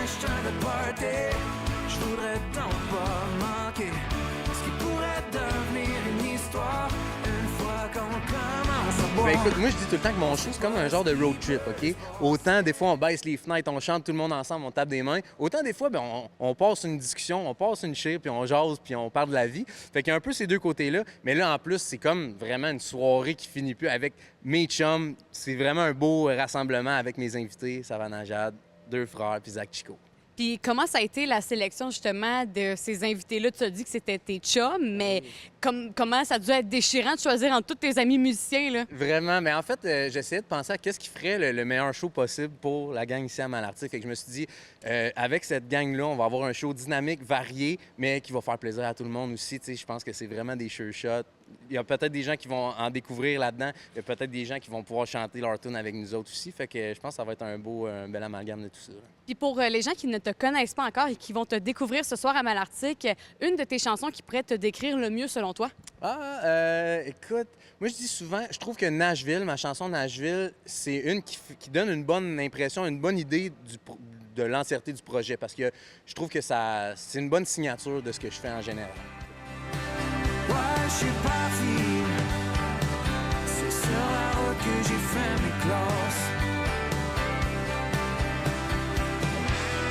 je suis un gars de party. Je voudrais donc pas manquer ce qui pourrait devenir une histoire une fois qu'on commence à boire. Ben écoute, moi je dis tout le temps que mon show c'est comme un genre de road trip, OK? Autant des fois on baisse les fenêtres, on chante tout le monde ensemble, on tape des mains. Autant des fois, ben, on passe une discussion, on passe une chire, puis on jase, puis on parle de la vie. Fait qu'il y a un peu ces deux côtés-là. Mais là, en plus, c'est comme vraiment une soirée qui finit plus avec mes chums. C'est vraiment un beau rassemblement avec mes invités, Savannah Jade, deux frères, puis Zach Chico. Puis comment ça a été la sélection justement de ces invités-là? Tu as dit que c'était tes chums, mais comment ça a dû être déchirant de choisir entre tous tes amis musiciens, là? Vraiment, mais en fait, j'essayais de penser à qu'est-ce qui ferait le meilleur show possible pour la gang ici à Malartic. Fait que je me suis dit, avec cette gang-là, on va avoir un show dynamique, varié, mais qui va faire plaisir à tout le monde aussi. Tu sais, je pense que c'est vraiment des sure shots. Il y a peut-être des gens qui vont en découvrir là-dedans. Il y a peut-être des gens qui vont pouvoir chanter leur tune avec nous autres aussi. Fait que je pense que ça va être un bel amalgame de tout ça. Puis pour les gens qui ne te connaissent pas encore et qui vont te découvrir ce soir à Malartic, une de tes chansons qui pourrait te décrire le mieux selon toi? Écoute, moi je dis souvent, je trouve que Nashville, ma chanson Nashville, c'est une qui donne une bonne impression, une bonne idée de l'entièreté du projet parce que je trouve que c'est une bonne signature de ce que je fais en général. Ouais, je suis parti. C'est sur la route que j'ai fait mes classes.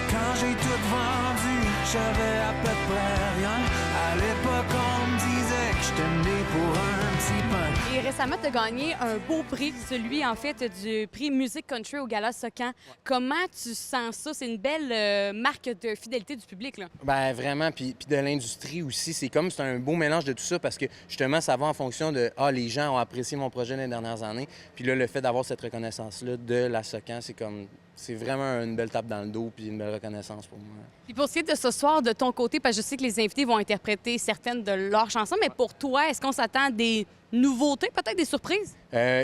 Quand j'ai tout vendu, j'avais à peu près rien. À l'époque, on me disait que j'étais né pour un petit pain. Et récemment, tu as gagné un beau prix, celui en fait du prix Musique Country au Gala Socan. Comment tu sens ça? C'est une belle marque de fidélité du public, là. Ben vraiment, puis de l'industrie aussi. C'est un beau mélange de tout ça parce que justement, ça va en fonction de les gens ont apprécié mon projet les dernières années. Puis là, le fait d'avoir cette reconnaissance-là de la Socan, c'est vraiment une belle tape dans le dos puis une belle reconnaissance pour moi. Puis pour ce qui est de ce soir, de ton côté, parce que je sais que les invités vont interpréter certaines de leurs chansons, mais pour toi, est-ce qu'on s'attend à des nouveautés, peut-être des surprises?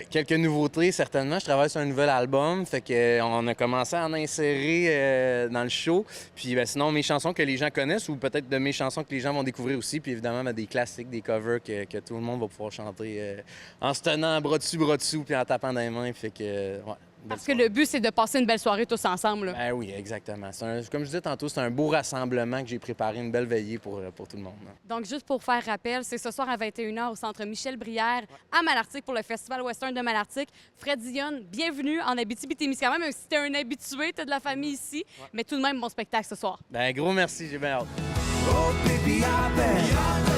Quelques nouveautés, certainement. Je travaille sur un nouvel album, fait qu'on a commencé à en insérer dans le show. Puis sinon, mes chansons que les gens connaissent ou peut-être de mes chansons que les gens vont découvrir aussi. Puis évidemment, des classiques, des covers que tout le monde va pouvoir chanter en se tenant bras dessous, puis en tapant dans les mains. Fait que, ouais. Parce que le but, c'est de passer une belle soirée tous ensemble, là. Ben oui, exactement. Comme je disais tantôt, c'est un beau rassemblement que j'ai préparé, une belle veillée pour tout le monde. Donc, juste pour faire rappel, c'est ce soir à 21h au Centre Michel-Brière à Malartic pour le Festival Western de Malartic. Fred Dionne, bienvenue en Abitibi-Témiscamingue. Même si t'es un habitué, t'as de la famille ici, mais tout de même, bon spectacle ce soir. Ben gros merci, j'ai bien hâte. Oh, baby, I bet.